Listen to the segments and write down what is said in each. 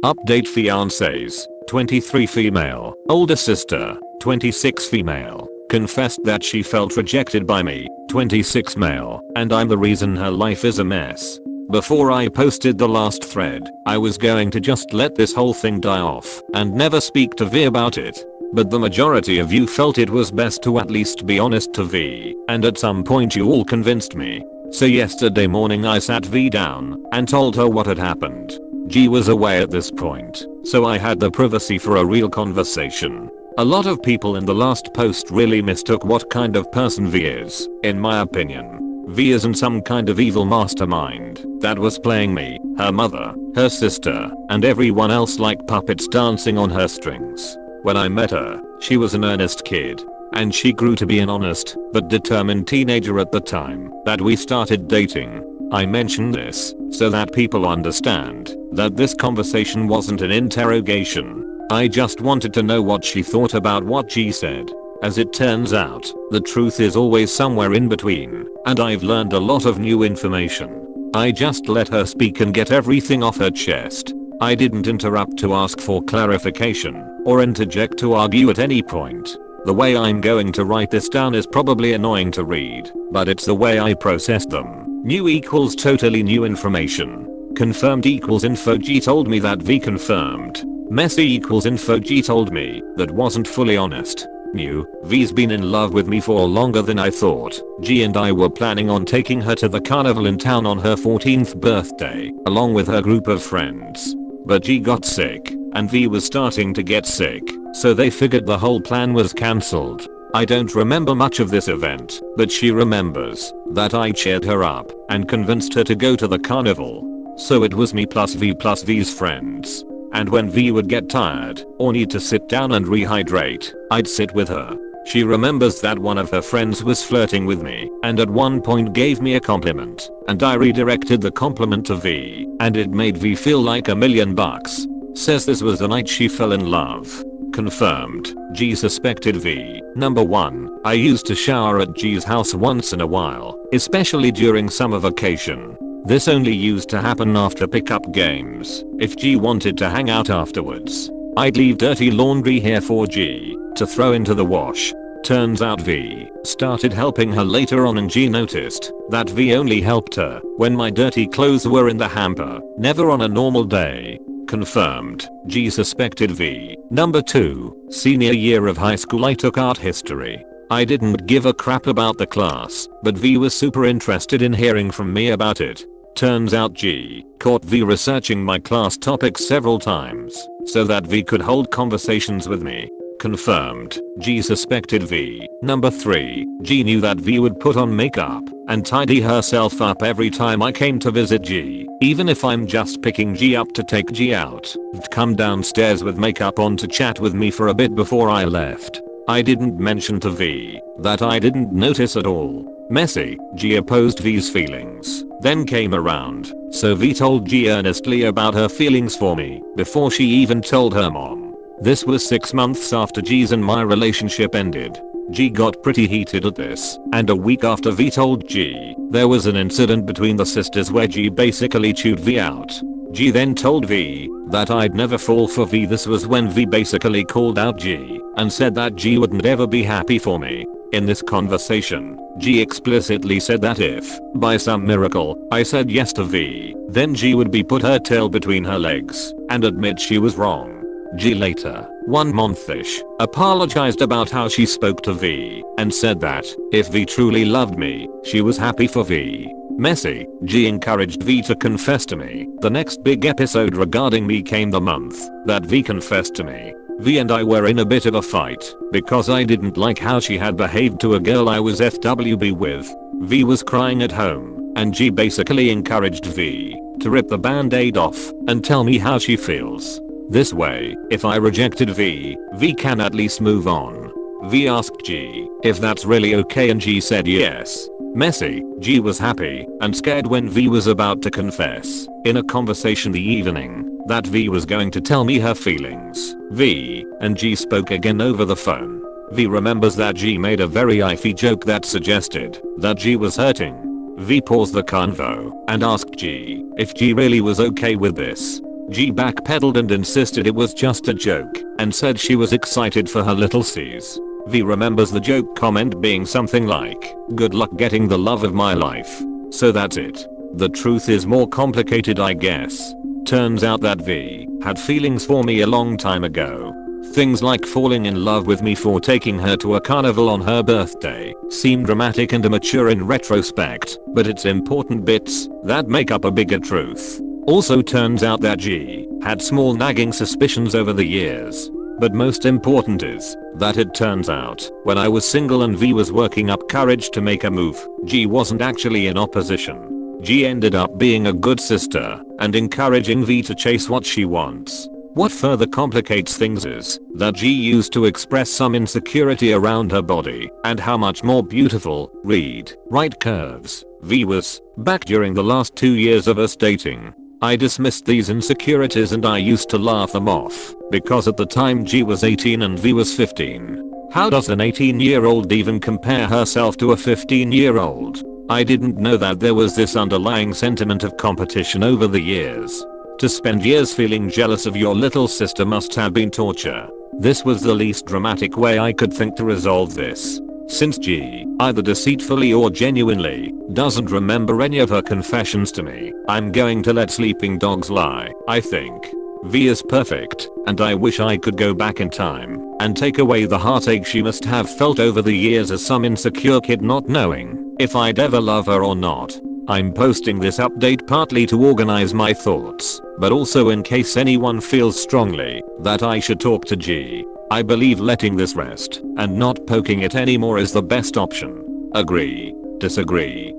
Update fiancés, 23 female, older sister, 26 female, confessed that she felt rejected by me, 26 male, and I'm the reason her life is a mess. Before I posted the last thread, I was going to just let this whole thing die off and never speak to V about it. But the majority of you felt it was best to at least be honest to V, and at some point you all convinced me. So yesterday morning I sat V down and told her what had happened. G was away at this point, so I had the privacy for a real conversation. A lot of people in the last post really mistook what kind of person V is, in my opinion. V isn't some kind of evil mastermind that was playing me, her mother, her sister, and everyone else like puppets dancing on her strings. When I met her, she was an earnest kid, and she grew to be an honest but determined teenager at the time that we started dating. I mention this so that people understand that this conversation wasn't an interrogation. I just wanted to know what she thought about what G said. As it turns out, the truth is always somewhere in between, and I've learned a lot of new information. I just let her speak and get everything off her chest. I didn't interrupt to ask for clarification or interject to argue at any point. The way I'm going to write this down is probably annoying to read, but it's the way I process them. New equals totally new information. Confirmed equals info G told me that V confirmed. Messy equals info G told me that wasn't fully honest. New, V's been in love with me for longer than I thought. G and I were planning on taking her to the carnival in town on her 14th birthday, along with her group of friends. But G got sick, and V was starting to get sick, so they figured the whole plan was cancelled. I don't remember much of this event, but she remembers that I cheered her up and convinced her to go to the carnival. So it was me plus V's friends. And when V would get tired or need to sit down and rehydrate, I'd sit with her. She remembers that one of her friends was flirting with me and at one point gave me a compliment, and I redirected the compliment to V, and it made V feel like $1,000,000. Says this was the night she fell in love. Confirmed. G suspected V. Number 1. I used to shower at G's house once in a while, especially during summer vacation. This only used to happen after pickup games. If G wanted to hang out afterwards, I'd leave dirty laundry here for G to throw into the wash. Turns out V started helping her later on, and G noticed that V only helped her when my dirty clothes were in the hamper, never on a normal day. Confirmed. G suspected V. Number 2. Senior year of high school I took art history. I didn't give a crap about the class, but V was super interested in hearing from me about it. Turns out G caught V researching my class topics several times so that V could hold conversations with me. Confirmed. G suspected V. Number 3. G knew that V would put on makeup and tidy herself up every time I came to visit G. Even if I'm just picking G up to take G out, V'd come downstairs with makeup on to chat with me for a bit before I left. I didn't mention to V that I didn't notice at all. Messy. G opposed V's feelings, then came around, so V told G earnestly about her feelings for me before she even told her mom. This was 6 months after G's and my relationship ended. G got pretty heated at this, and a week after V told G, there was an incident between the sisters where G basically chewed V out. G then told V that I'd never fall for V. This was when V basically called out G and said that G wouldn't ever be happy for me. In this conversation, G explicitly said that if, by some miracle, I said yes to V, then G would be put her tail between her legs and admit she was wrong. G later, 1 month-ish, apologized about how she spoke to V and said that if V truly loved me, she was happy for V. Messy. G encouraged V to confess to me. The next big episode regarding me came the month that V confessed to me. V and I were in a bit of a fight because I didn't like how she had behaved to a girl I was FWB with. V was crying at home, and G basically encouraged V to rip the band-aid off and tell me how she feels. This way, if I rejected V, V can at least move on. V asked G if that's really okay, and G said yes. Messy. G was happy and scared when V was about to confess in a conversation the evening that V was going to tell me her feelings. V and G spoke again over the phone. V remembers that G made a very iffy joke that suggested that G was hurting. V paused the convo and asked G if G really was okay with this. G backpedaled and insisted it was just a joke and said she was excited for her little C's. V remembers the joke comment being something like, "Good luck getting the love of my life." So that's it. The truth is more complicated, I guess. Turns out that V had feelings for me a long time ago. Things like falling in love with me for taking her to a carnival on her birthday seem dramatic and immature in retrospect, but it's important bits that make up a bigger truth. Also turns out that G had small nagging suspicions over the years. But most important is that it turns out when I was single and V was working up courage to make a move, G wasn't actually in opposition. G ended up being a good sister and encouraging V to chase what she wants. What further complicates things is that G used to express some insecurity around her body and how much more beautiful, right curves, V was back during the last 2 years of us dating. I dismissed these insecurities and I used to laugh them off because at the time G was 18 and V was 15. How does an 18-year-old even compare herself to a 15-year-old? I didn't know that there was this underlying sentiment of competition over the years. To spend years feeling jealous of your little sister must have been torture. This was the least dramatic way I could think to resolve this. Since G, either deceitfully or genuinely, doesn't remember any of her confessions to me, I'm going to let sleeping dogs lie, I think. V is perfect, and I wish I could go back in time and take away the heartache she must have felt over the years as some insecure kid not knowing if I'd ever love her or not. I'm posting this update partly to organize my thoughts, but also in case anyone feels strongly that I should talk to G. I believe letting this rest and not poking it anymore is the best option. Agree. Disagree.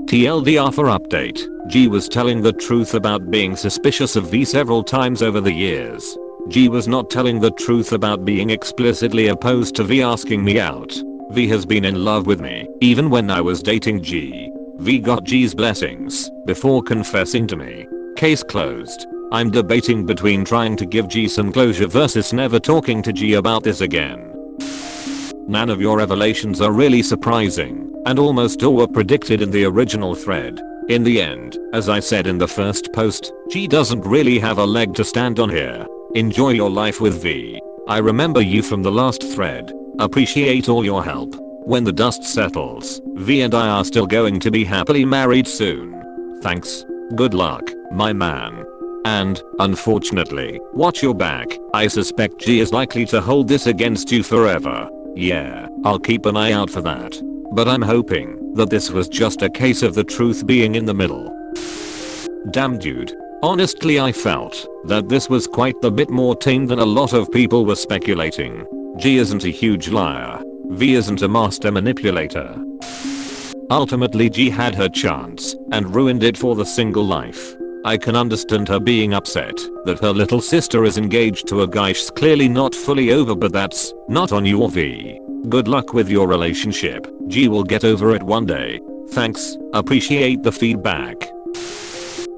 TLDR for update, G was telling the truth about being suspicious of V several times over the years. G was not telling the truth about being explicitly opposed to V asking me out. V has been in love with me, even when I was dating G. V got G's blessings before confessing to me. Case closed. I'm debating between trying to give G some closure versus never talking to G about this again. None of your revelations are really surprising, and almost all were predicted in the original thread. In the end, as I said in the first post, G doesn't really have a leg to stand on here. Enjoy your life with V. I remember you from the last thread. Appreciate all your help. When the dust settles, V and I are still going to be happily married soon. Thanks. Good luck, my man. And, unfortunately, watch your back. I suspect G is likely to hold this against you forever. Yeah, I'll keep an eye out for that. But I'm hoping that this was just a case of the truth being in the middle. Damn dude. Honestly, I felt that this was quite the bit more tame than a lot of people were speculating. G isn't a huge liar. V isn't a master manipulator. Ultimately, G had her chance and ruined it for the single life. I can understand her being upset that her little sister is engaged to a guy she's clearly not fully over, but that's not on you or V. Good luck with your relationship. G will get over it one day. Thanks, appreciate the feedback.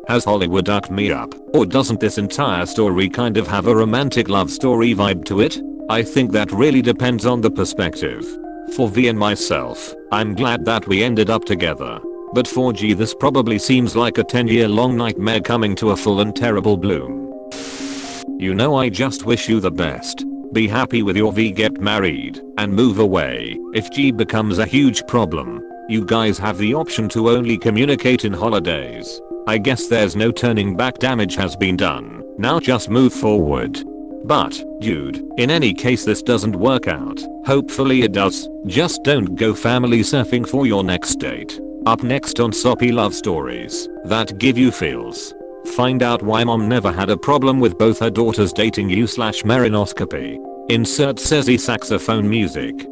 Has Hollywood ducked me up, or doesn't this entire story kind of have a romantic love story vibe to it? I think that really depends on the perspective. For V and myself, I'm glad that we ended up together. But for G, this probably seems like a 10-year-long nightmare coming to a full and terrible bloom. You know, I just wish you the best. Be happy with your V, get married, and move away. If G becomes a huge problem, you guys have the option to only communicate in holidays. I guess there's no turning back, damage has been done. Now just move forward. But, dude, in any case this doesn't work out. Hopefully it does. Just don't go family surfing for your next date. Up next on Soppy Love Stories that give you feels. Find out why mom never had a problem with both her daughters dating you/merinoscopy. Insert Sezzy saxophone music.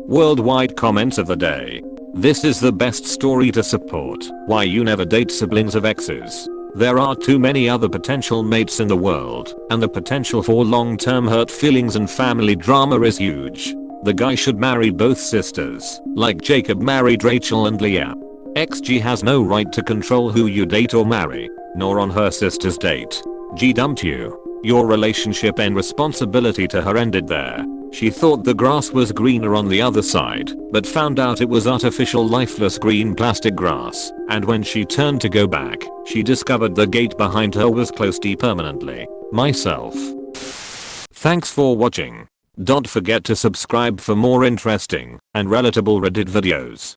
Worldwide comments of the day. This is the best story to support why you never date siblings of exes. There are too many other potential mates in the world, and the potential for long-term hurt feelings and family drama is huge. The guy should marry both sisters, like Jacob married Rachel and Leah. XG has no right to control who you date or marry, nor on her sister's date. G dumped you. Your relationship and responsibility to her ended there. She thought the grass was greener on the other side, but found out it was artificial lifeless green plastic grass, and when she turned to go back, she discovered the gate behind her was closed permanently. Myself. Thanks for watching. Don't forget to subscribe for more interesting and relatable Reddit videos.